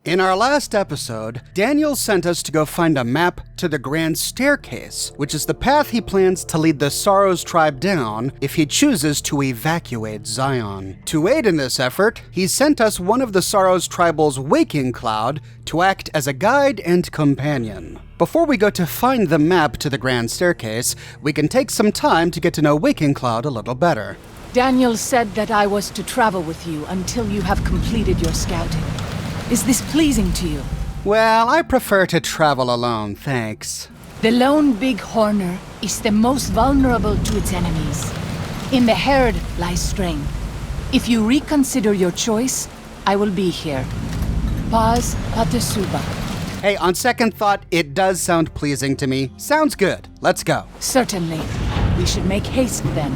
In our last episode, Daniel sent us to go find a map to the Grand Staircase, which is the path he plans to lead the Sorrows tribe down if he chooses to evacuate Zion. To aid in this effort, he sent us one of the Sorrows tribal's waking cloud to act as a guide and companion. Before we go to find the map to the Grand Staircase, we can take some time to get to know Waking Cloud a little better. Daniel said that I was to travel with you until you have completed your scouting. Is this pleasing to you? Well, I prefer to travel alone, thanks. The lone big horner is the most vulnerable to its enemies. In the herd lies strength. If you reconsider your choice, I will be here. Paz Patesuba. Hey, on second thought, it does sound pleasing to me. Sounds good. Let's go. Certainly. We should make haste then.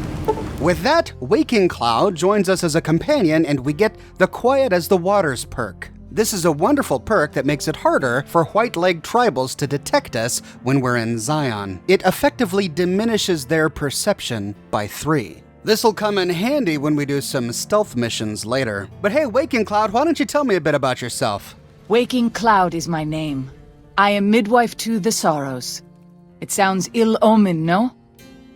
With that, Waking Cloud joins us as a companion and we get the Quiet as the Waters perk. This is a wonderful perk that makes it harder for white-leg tribals to detect us when we're in Zion. It effectively diminishes their perception by 3. This'll come in handy when we do some stealth missions later. But hey, Waking Cloud, why don't you tell me a bit about yourself? Waking Cloud is my name. I am midwife to the Sorrows. It sounds ill-omened, no?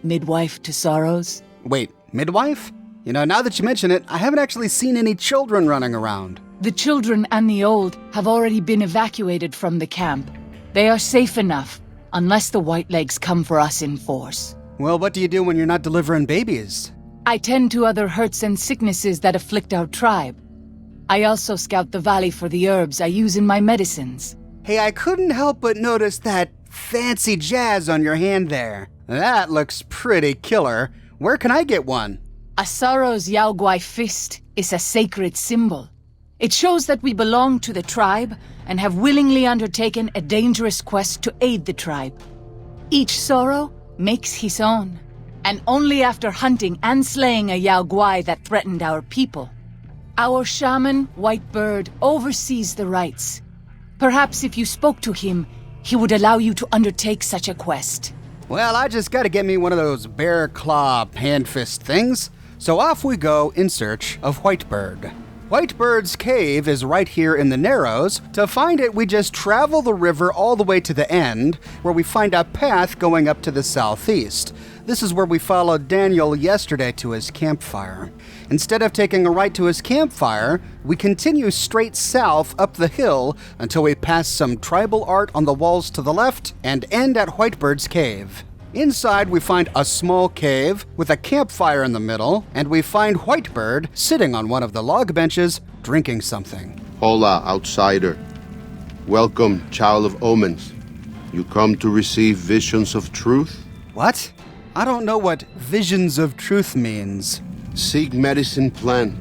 Midwife to Sorrows? Wait, midwife? You know, now that you mention it, I haven't actually seen any children running around. The children and the old have already been evacuated from the camp. They are safe enough, unless the Whitelegs come for us in force. Well, what do you do when you're not delivering babies? I tend to other hurts and sicknesses that afflict our tribe. I also scout the valley for the herbs I use in my medicines. Hey, I couldn't help but notice that fancy jazz on your hand there. That looks pretty killer. Where can I get one? A Sorrow's Yaoguai fist is a sacred symbol. It shows that we belong to the tribe and have willingly undertaken a dangerous quest to aid the tribe. Each Sorrow makes his own, and only after hunting and slaying a Yaoguai that threatened our people. Our shaman, White Bird, oversees the rites. Perhaps if you spoke to him, he would allow you to undertake such a quest. Well, I just gotta get me one of those bear claw hand fist things. So off we go in search of Whitebird. Whitebird's cave is right here in the Narrows. To find it, we just travel the river all the way to the end, where we find a path going up to the southeast. This is where we followed Daniel yesterday to his campfire. Instead of taking a right to his campfire, we continue straight south up the hill until we pass some tribal art on the walls to the left and end at Whitebird's cave. Inside, we find a small cave with a campfire in the middle, and we find Whitebird sitting on one of the log benches, drinking something. Hola, outsider. Welcome, child of omens. You come to receive visions of truth? What? I don't know what visions of truth means. Seek medicine plant.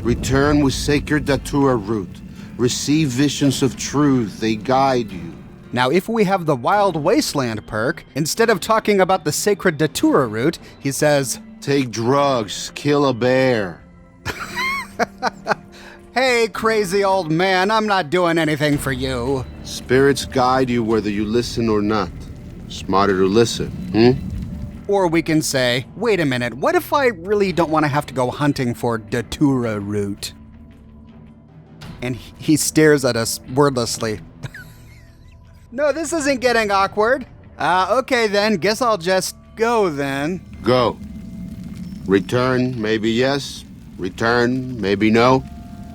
Return with sacred datura root. Receive visions of truth. They guide you. Now, if we have the Wild Wasteland perk, instead of talking about the sacred datura root, he says, take drugs, kill a bear. Hey, crazy old man, I'm not doing anything for you. Spirits guide you whether you listen or not. Smarter to listen, Or we can say, wait a minute, what if I really don't want to have to go hunting for datura root? And he stares at us wordlessly. No, this isn't getting awkward. Okay then, guess I'll just go then. Go. Return, maybe yes. Return, maybe no.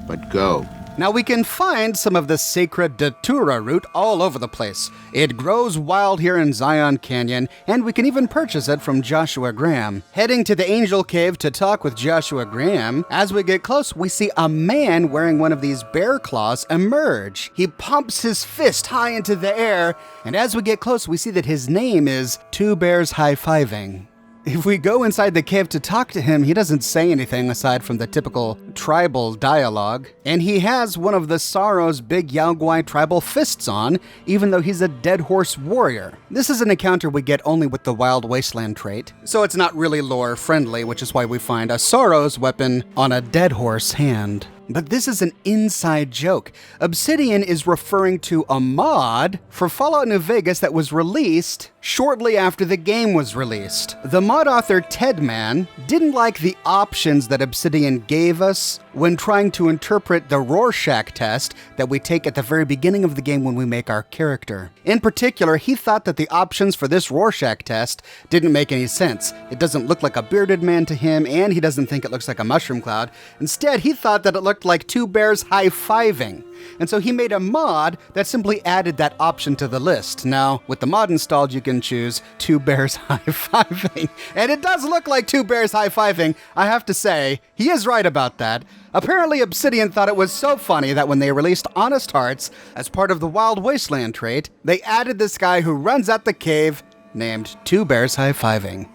But go. Now we can find some of the sacred datura root all over the place. It grows wild here in Zion Canyon, and we can even purchase it from Joshua Graham. Heading to the Angel Cave to talk with Joshua Graham, as we get close, we see a man wearing one of these bear claws emerge. He pumps his fist high into the air, and as we get close, we see that his name is Two Bears High-Fiving. If we go inside the cave to talk to him, he doesn't say anything aside from the typical tribal dialogue. And he has one of the Sorrow's big Yaoguai tribal fists on, even though he's a dead horse warrior. This is an encounter we get only with the Wild Wasteland trait, so it's not really lore friendly, which is why we find a Sorrow's weapon on a dead horse hand. But this is an inside joke. Obsidian is referring to a mod for Fallout New Vegas that was released shortly after the game was released. The mod author Tedman didn't like the options that Obsidian gave us when trying to interpret the Rorschach test that we take at the very beginning of the game when we make our character. In particular, he thought that the options for this Rorschach test didn't make any sense. It doesn't look like a bearded man to him, and he doesn't think it looks like a mushroom cloud. Instead, he thought that it looked like two bears high-fiving. And so he made a mod that simply added that option to the list. Now, with the mod installed, you can choose two bears high-fiving. And it does look like two bears high-fiving. I have to say, he is right about that. Apparently, Obsidian thought it was so funny that when they released Honest Hearts as part of the Wild Wasteland trait, they added this guy who runs at the cave named Two Bears High-Fiving.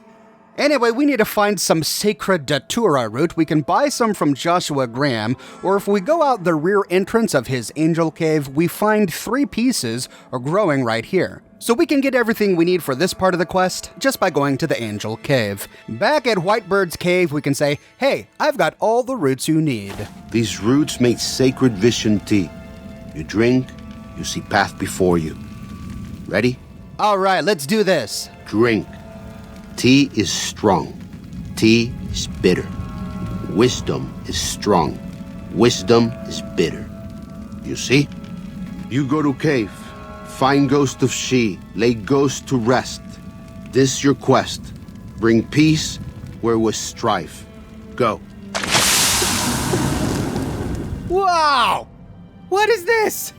Anyway, we need to find some sacred datura root. We can buy some from Joshua Graham, or if we go out the rear entrance of his angel cave, we find 3 pieces are growing right here. So we can get everything we need for this part of the quest just by going to the angel cave. Back at Whitebird's cave, we can say, hey, I've got all the roots you need. These roots make sacred vision tea. You drink, you see path before you. Ready? All right, let's do this. Drink. Tea is strong. Tea is bitter. Wisdom is strong. Wisdom is bitter. You see? You go to cave. Find ghost of she. Lay ghost to rest. This your quest. Bring peace where was strife. Go. Wow! What is this?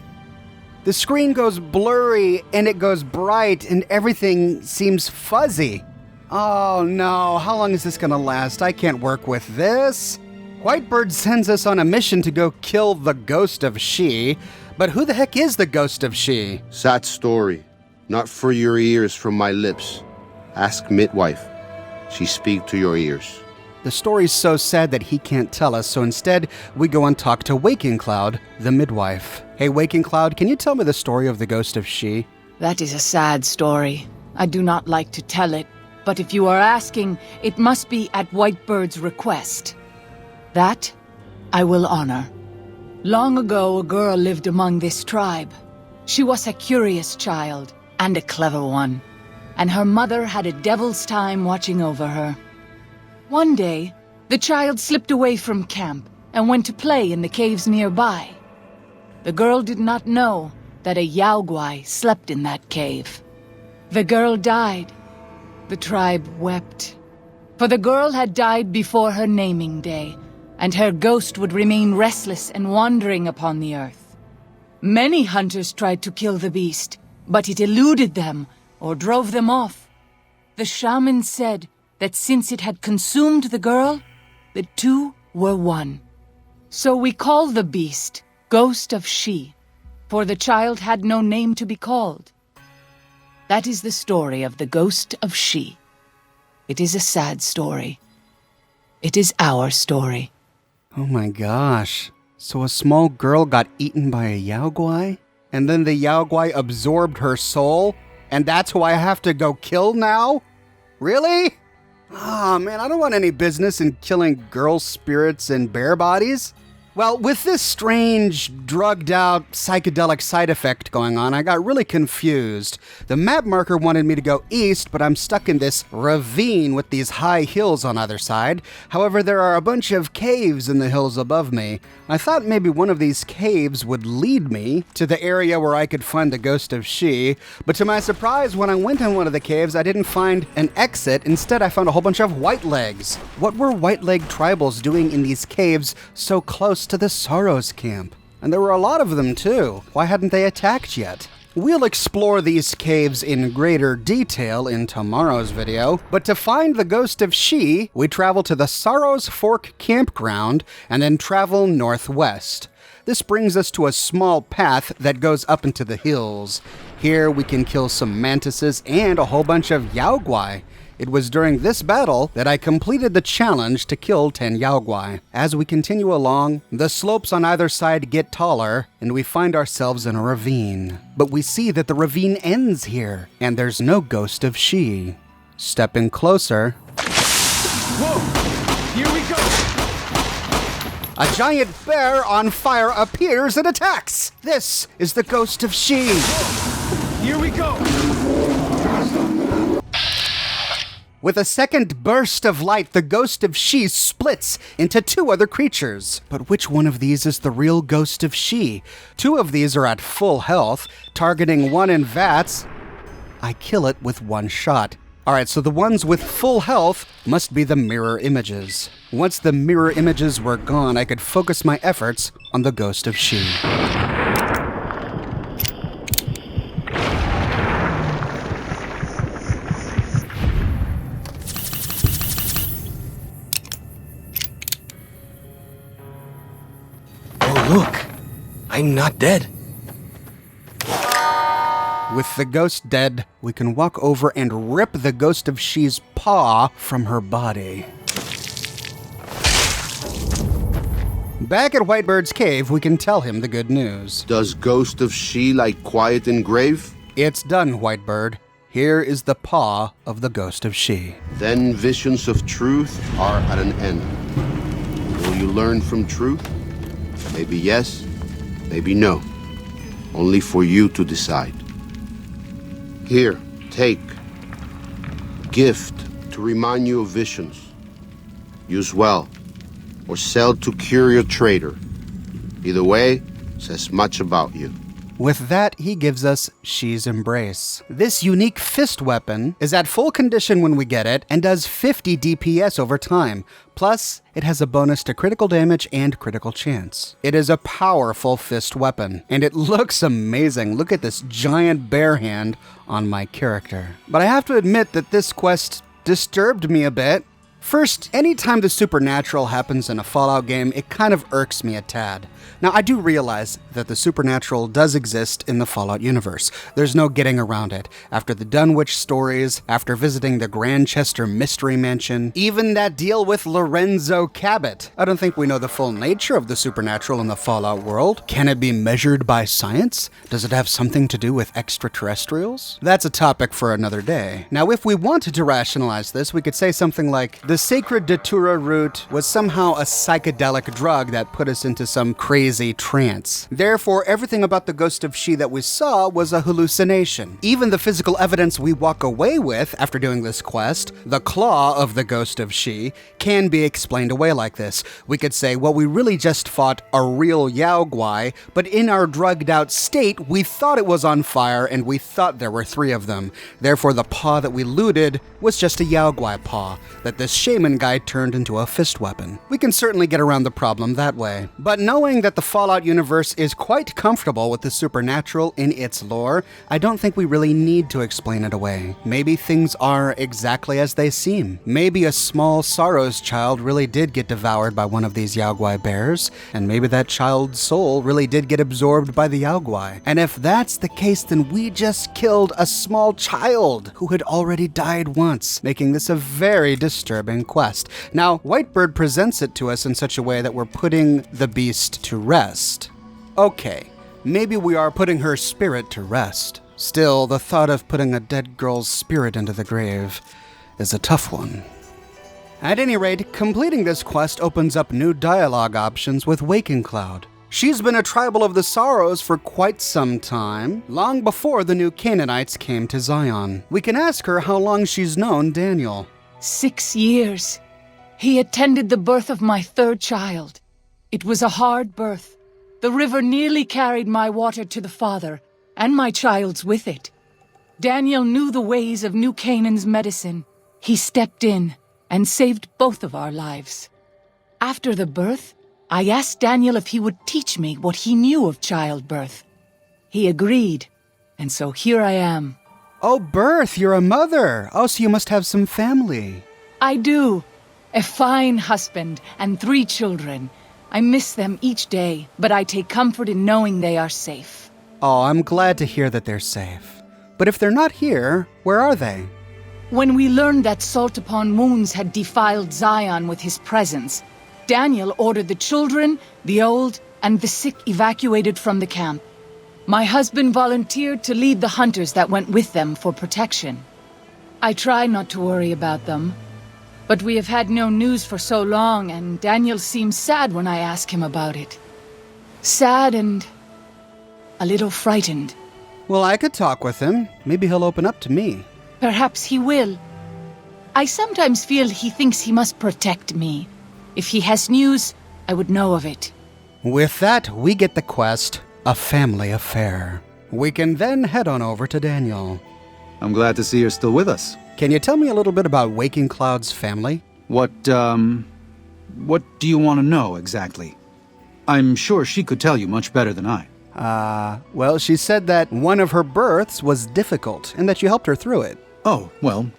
The screen goes blurry and it goes bright and everything seems fuzzy. Oh no, how long is this gonna last? I can't work with this. Whitebird sends us on a mission to go kill the ghost of she, but who the heck is the ghost of she? Sad story. Not for your ears from my lips. Ask midwife. She speak to your ears. The story's so sad that he can't tell us, so instead we go and talk to Waking Cloud, the midwife. Hey Waking Cloud, can you tell me the story of the ghost of she? That is a sad story. I do not like to tell it. But if you are asking, it must be at Whitebird's request. That I will honor. Long ago, a girl lived among this tribe. She was a curious child, and a clever one, and her mother had a devil's time watching over her. One day, the child slipped away from camp and went to play in the caves nearby. The girl did not know that a Yaogwai slept in that cave. The girl died. The tribe wept, for the girl had died before her naming day, and her ghost would remain restless and wandering upon the earth. Many hunters tried to kill the beast, but it eluded them or drove them off. The shaman said that since it had consumed the girl, the two were one. So we call the beast Ghost of She, for the child had no name to be called. That is the story of the Ghost of She. It is a sad story. It is our story. Oh my gosh. So a small girl got eaten by a Yaogwai? And then the Yaogwai absorbed her soul? And that's who I have to go kill now? Really? Ah, man, I don't want any business in killing girl spirits and bear bodies. Well, with this strange, drugged-out, psychedelic side effect going on, I got really confused. The map marker wanted me to go east, but I'm stuck in this ravine with these high hills on either side. However, there are a bunch of caves in the hills above me. I thought maybe one of these caves would lead me to the area where I could find the ghost of she, but to my surprise, when I went in one of the caves, I didn't find an exit. Instead, I found a whole bunch of white legs. What were white leg tribals doing in these caves so close to the Sorrows camp? And there were a lot of them too. Why hadn't they attacked yet? We'll explore these caves in greater detail in tomorrow's video, but to find the ghost of she, we travel to the Sorrows Fork campground and then travel northwest. This brings us to a small path that goes up into the hills. Here we can kill some mantises and a whole bunch of Yaogwai. It was during this battle that I completed the challenge to kill 10 Yaogwai. As we continue along, the slopes on either side get taller, and we find ourselves in a ravine. But we see that the ravine ends here, and there's no ghost of she. Stepping closer... Whoa! Here we go! A giant bear on fire appears and attacks. This is the ghost of She. Here we go! With a second burst of light, the ghost of She splits into two other creatures. But which one of these is the real ghost of She? Two of these are at full health, targeting one in VATS. I kill it with one shot. Alright, so the ones with full health must be the mirror images. Once the mirror images were gone, I could focus my efforts on the ghost of She. Look, I'm not dead. With the ghost dead, we can walk over and rip the ghost of She's paw from her body. Back at Whitebird's cave, we can tell him the good news. Does ghost of She like quiet and grave? It's done, Whitebird. Here is the paw of the ghost of She. Then visions of truth are at an end. Will you learn from truth? Maybe yes, maybe no. Only for you to decide. Here, take. Gift to remind you of visions. Use well, or sell to curious trader. Either way, says much about you. With that, he gives us She's Embrace. This unique fist weapon is at full condition when we get it and does 50 DPS over time. Plus, it has a bonus to critical damage and critical chance. It is a powerful fist weapon, and it looks amazing. Look at this giant bear hand on my character. But I have to admit that this quest disturbed me a bit. First, anytime the supernatural happens in a Fallout game, it kind of irks me a tad. Now, I do realize that the supernatural does exist in the Fallout universe. There's no getting around it. After the Dunwich stories, after visiting the Grantchester Mystery Mansion, even that deal with Lorenzo Cabot. I don't think we know the full nature of the supernatural in the Fallout world. Can it be measured by science? Does it have something to do with extraterrestrials? That's a topic for another day. Now, if we wanted to rationalize this, we could say something like, the sacred Datura root was somehow a psychedelic drug that put us into some crazy trance. Therefore, everything about the ghost of She that we saw was a hallucination. Even the physical evidence we walk away with after doing this quest, the claw of the ghost of She, can be explained away like this. We could say, well, we really just fought a real Yao Guai, but in our drugged out state, we thought it was on fire and we thought there were 3 of them. Therefore, the paw that we looted was just a Yao Guai paw that this shaman guy turned into a fist weapon. We can certainly get around the problem that way. But knowing that the Fallout universe is quite comfortable with the supernatural in its lore, I don't think we really need to explain it away. Maybe things are exactly as they seem. Maybe a small Sorrow's child really did get devoured by one of these Yao Guai bears, and maybe that child's soul really did get absorbed by the Yao Guai. And if that's the case, then we just killed a small child who had already died once, making this a very disturbing quest. Now, Whitebird presents it to us in such a way that we're putting the beast to rest. Okay, maybe we are putting her spirit to rest. Still, the thought of putting a dead girl's spirit into the grave is a tough one. At any rate, completing this quest opens up new dialogue options with Waking Cloud. She's been a tribal of the Sorrows for quite some time, long before the new Canaanites came to Zion. We can ask her how long she's known Daniel. 6 years. He attended the birth of my 3rd child. It was a hard birth. The river nearly carried my water to the father, and my child's with it. Daniel knew the ways of New Canaan's medicine. He stepped in and saved both of our lives. After the birth, I asked Daniel if he would teach me what he knew of childbirth. He agreed, and so here I am. Oh, Birth, you're a mother. Oh, so you must have some family. I do. A fine husband and 3 children. I miss them each day, but I take comfort in knowing they are safe. Oh, I'm glad to hear that they're safe. But if they're not here, where are they? When we learned that Salt Upon Wounds had defiled Zion with his presence, Daniel ordered the children, the old, and the sick evacuated from the camp. My husband volunteered to lead the hunters that went with them for protection. I try not to worry about them, But we have had no news for so long, and Daniel seems sad when I ask him about it. Sad and a little frightened. Well, I could talk with him. Maybe he'll open up to me. Perhaps he will. I sometimes feel he thinks he must protect me. If he has news, I would know of it. With that, we get the quest, a family affair. We can then head on over to Daniel. I'm glad to see you're still with us. Can you tell me a little bit about Waking Cloud's family? What do you want to know exactly? I'm sure she could tell you much better than I. Well, she said that one of her births was difficult and that you helped her through it. Oh, well,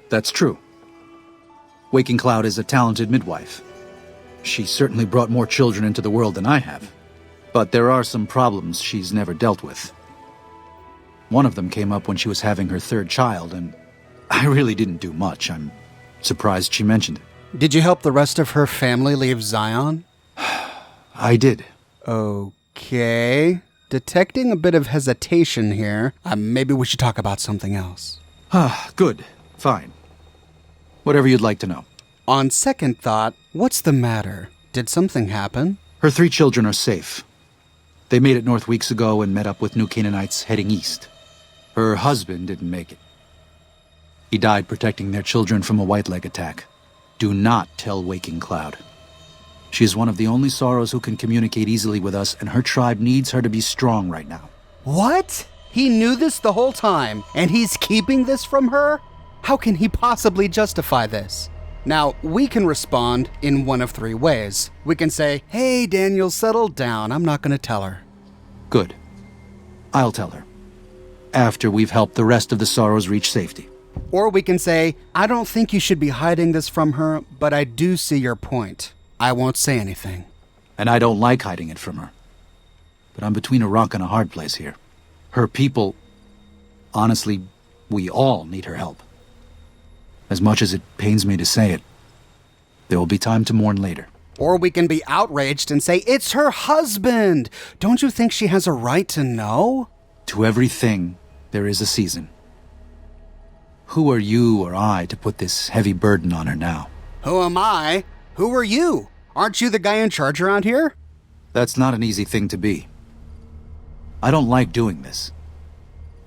that's true. Waking Cloud is a talented midwife. She certainly brought more children into the world than I have. But there are some problems she's never dealt with. One of them came up when she was having her third child, and I really didn't do much. I'm surprised she mentioned it. Did you help the rest of her family leave Zion? I did. Okay. Detecting a bit of hesitation here. Maybe we should talk about something else. Good. Fine. Whatever you'd like to know. On second thought, what's the matter? Did something happen? Her 3 children are safe. They made it north weeks ago and met up with New Canaanites heading east. Her husband didn't make it. He died protecting their children from a whiteleg attack. Do not tell Waking Cloud. She is one of the only Sorrows who can communicate easily with us, and her tribe needs her to be strong right now. What? He knew this the whole time, and he's keeping this from her? How can he possibly justify this? Now, we can respond in one of 3 ways. We can say, hey, Daniel, settle down. I'm not going to tell her. Good. I'll tell her. After we've helped the rest of the Sorrows reach safety. Or we can say, I don't think you should be hiding this from her, but I do see your point. I won't say anything. And I don't like hiding it from her. But I'm between a rock and a hard place here. Her people... Honestly, we all need her help. As much as it pains me to say it, there will be time to mourn later. Or we can be outraged and say, it's her husband! Don't you think she has a right to know? To everything, there is a season. Who are you or I to put this heavy burden on her now? Who am I? Who are you? Aren't you the guy in charge around here? That's not an easy thing to be. I don't like doing this.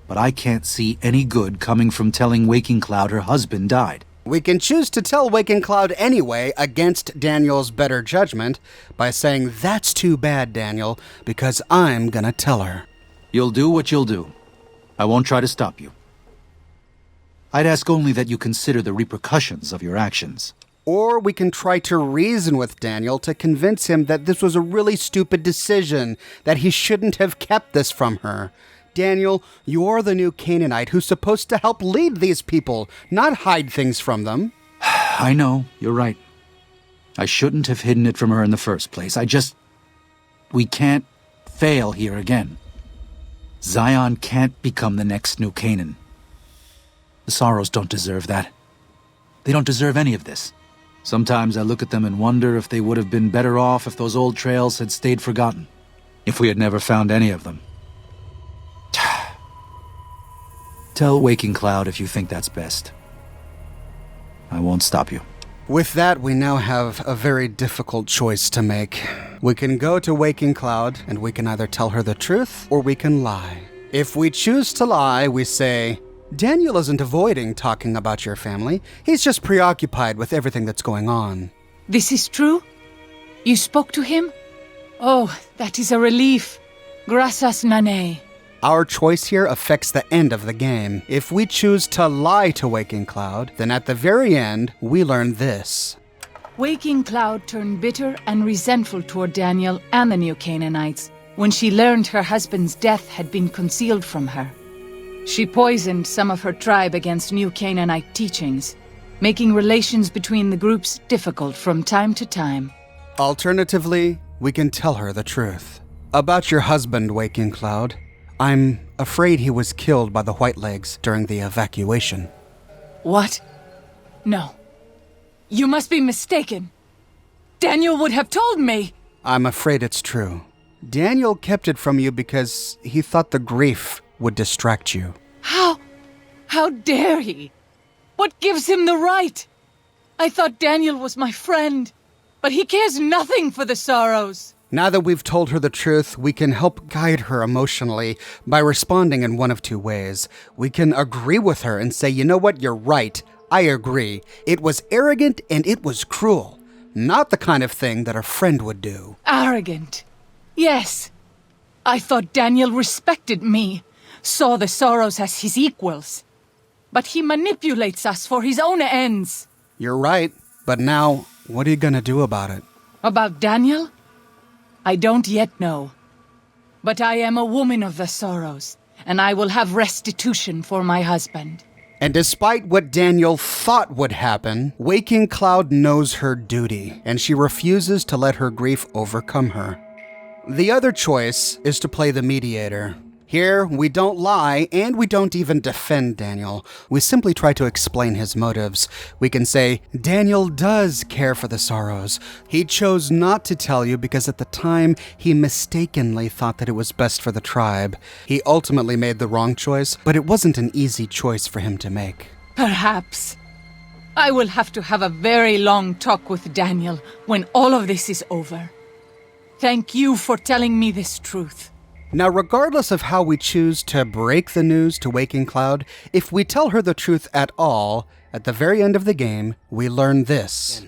But I can't see any good coming from telling Waking Cloud her husband died. We can choose to tell Waking Cloud anyway, against Daniel's better judgment, by saying, that's too bad, Daniel, because I'm gonna tell her. You'll do what you'll do. I won't try to stop you. I'd ask only that you consider the repercussions of your actions. Or we can try to reason with Daniel to convince him that this was a really stupid decision, that he shouldn't have kept this from her. Daniel, you're the new Canaanite who's supposed to help lead these people, not hide things from them. I know, you're right. I shouldn't have hidden it from her in the first place. We can't fail here again. Zion can't become the next New Canaan. The Sorrows don't deserve that. They don't deserve any of this. Sometimes I look at them and wonder if they would have been better off if those old trails had stayed forgotten. If we had never found any of them. Tell Waking Cloud if you think that's best. I won't stop you. With that, we now have a very difficult choice to make. We can go to Waking Cloud, and we can either tell her the truth, or we can lie. If we choose to lie, we say, Daniel isn't avoiding talking about your family. He's just preoccupied with everything that's going on. This is true? You spoke to him? Oh, that is a relief. Gracias, Nane. Our choice here affects the end of the game. If we choose to lie to Waking Cloud, then at the very end, we learn this. Waking Cloud turned bitter and resentful toward Daniel and the New Canaanites when she learned her husband's death had been concealed from her. She poisoned some of her tribe against New Canaanite teachings, making relations between the groups difficult from time to time. Alternatively, we can tell her the truth. About your husband, Waking Cloud. I'm afraid he was killed by the Whitelegs during the evacuation. What? No. You must be mistaken. Daniel would have told me. I'm afraid it's true. Daniel kept it from you because he thought the grief would distract you. How dare he? What gives him the right? I thought Daniel was my friend, but he cares nothing for the sorrows. Now that we've told her the truth, we can help guide her emotionally by responding in one of two ways. We can agree with her and say, you know what, you're right. I agree. It was arrogant and it was cruel. Not the kind of thing that a friend would do. Arrogant. Yes. I thought Daniel respected me, saw the sorrows as his equals. But he manipulates us for his own ends. You're right. But now, what are you gonna do about it? About Daniel? I don't yet know. But I am a woman of the sorrows, and I will have restitution for my husband. And despite what Daniel thought would happen, Waking Cloud knows her duty, and she refuses to let her grief overcome her. The other choice is to play the mediator. Here, we don't lie, and we don't even defend Daniel. We simply try to explain his motives. We can say, Daniel does care for the sorrows. He chose not to tell you because at the time, he mistakenly thought that it was best for the tribe. He ultimately made the wrong choice, but it wasn't an easy choice for him to make. Perhaps. I will have to have a very long talk with Daniel when all of this is over. Thank you for telling me this truth. Now, regardless of how we choose to break the news to Waking Cloud, if we tell her the truth at all, at the very end of the game, we learn this.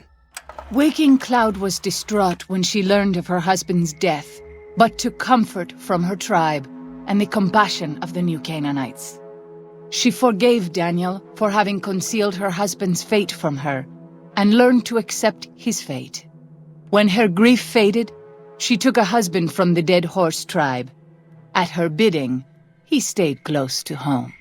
Waking Cloud was distraught when she learned of her husband's death, but took comfort from her tribe and the compassion of the new Canaanites. She forgave Daniel for having concealed her husband's fate from her, and learned to accept his fate. When her grief faded, she took a husband from the dead horse tribe. At her bidding, he stayed close to home.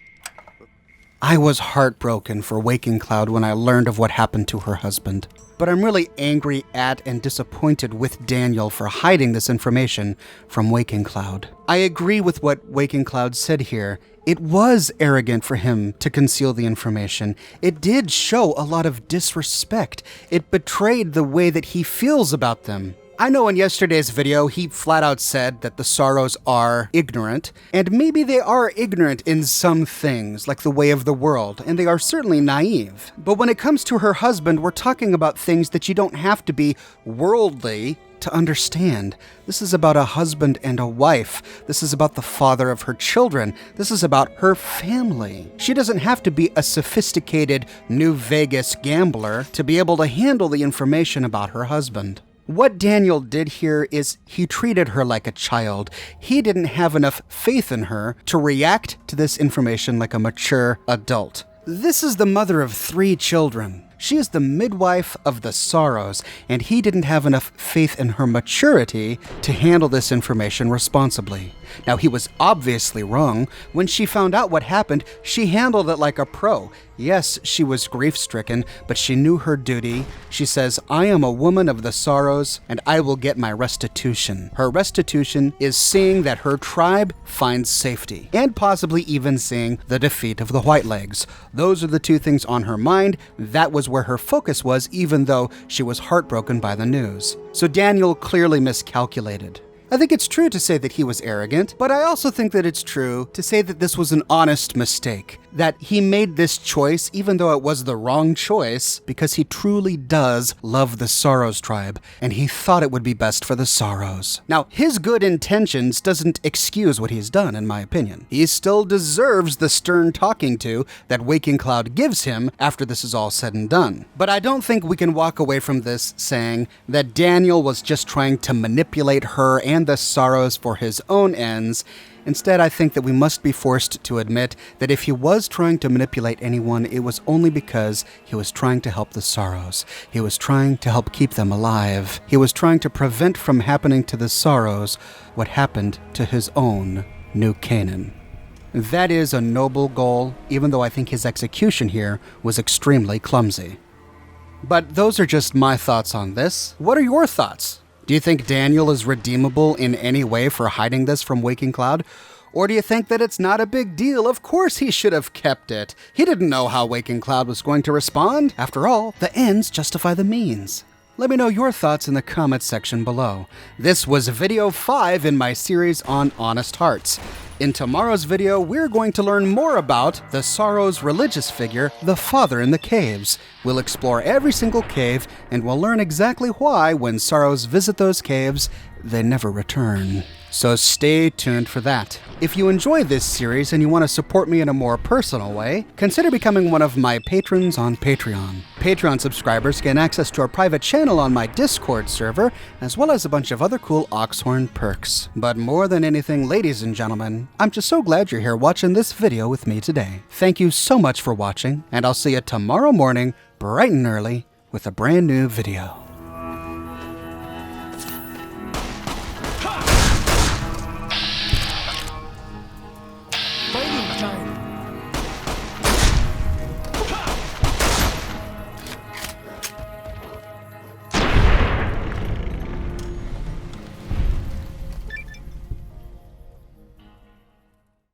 I was heartbroken for Waking Cloud when I learned of what happened to her husband. But I'm really angry at and disappointed with Daniel for hiding this information from Waking Cloud. I agree with what Waking Cloud said here. It was arrogant for him to conceal the information. It did show a lot of disrespect. It betrayed the way that he feels about them. I know in yesterday's video, he flat out said that the sorrows are ignorant, and maybe they are ignorant in some things, like the way of the world, and they are certainly naive. But when it comes to her husband, we're talking about things that you don't have to be worldly to understand. This is about a husband and a wife. This is about the father of her children. This is about her family. She doesn't have to be a sophisticated New Vegas gambler to be able to handle the information about her husband. What Daniel did here is he treated her like a child. He didn't have enough faith in her to react to this information like a mature adult. This is the mother of 3 children. She is the midwife of the sorrows, and he didn't have enough faith in her maturity to handle this information responsibly. Now, he was obviously wrong. When she found out what happened, she handled it like a pro. Yes, she was grief-stricken, but she knew her duty. She says, I am a woman of the sorrows, and I will get my restitution. Her restitution is seeing that her tribe finds safety, and possibly even seeing the defeat of the Whitelegs. Those are the 2 things on her mind. That was where her focus was, even though she was heartbroken by the news. So Daniel clearly miscalculated. I think it's true to say that he was arrogant, but I also think that it's true to say that this was an honest mistake, that he made this choice even though it was the wrong choice because he truly does love the Sorrows tribe, and he thought it would be best for the Sorrows. Now, his good intentions doesn't excuse what he's done, in my opinion. He still deserves the stern talking to that Waking Cloud gives him after this is all said and done. But I don't think we can walk away from this saying that Daniel was just trying to manipulate her and the Sorrows for his own ends. Instead, I think that we must be forced to admit that if he was trying to manipulate anyone, it was only because he was trying to help the Sorrows. He was trying to help keep them alive. He was trying to prevent from happening to the Sorrows what happened to his own New Canaan. That is a noble goal, even though I think his execution here was extremely clumsy. But those are just my thoughts on this. What are your thoughts? Do you think Daniel is redeemable in any way for hiding this from Waking Cloud? Or do you think that it's not a big deal? Of course he should have kept it. He didn't know how Waking Cloud was going to respond. After all, the ends justify the means. Let me know your thoughts in the comments section below. This was video 5 in my series on Honest Hearts. In tomorrow's video, we're going to learn more about the Sorrow's religious figure, the Father in the Caves. We'll explore every single cave, and we'll learn exactly why, when Sorrows visit those caves, they never return. So stay tuned for that. If you enjoy this series and you want to support me in a more personal way, consider becoming one of my patrons on Patreon. Patreon subscribers gain access to a private channel on my Discord server, as well as a bunch of other cool Oxhorn perks. But more than anything, ladies and gentlemen, I'm just so glad you're here watching this video with me today. Thank you so much for watching, and I'll see you tomorrow morning, bright and early, with a brand new video. Fighting time.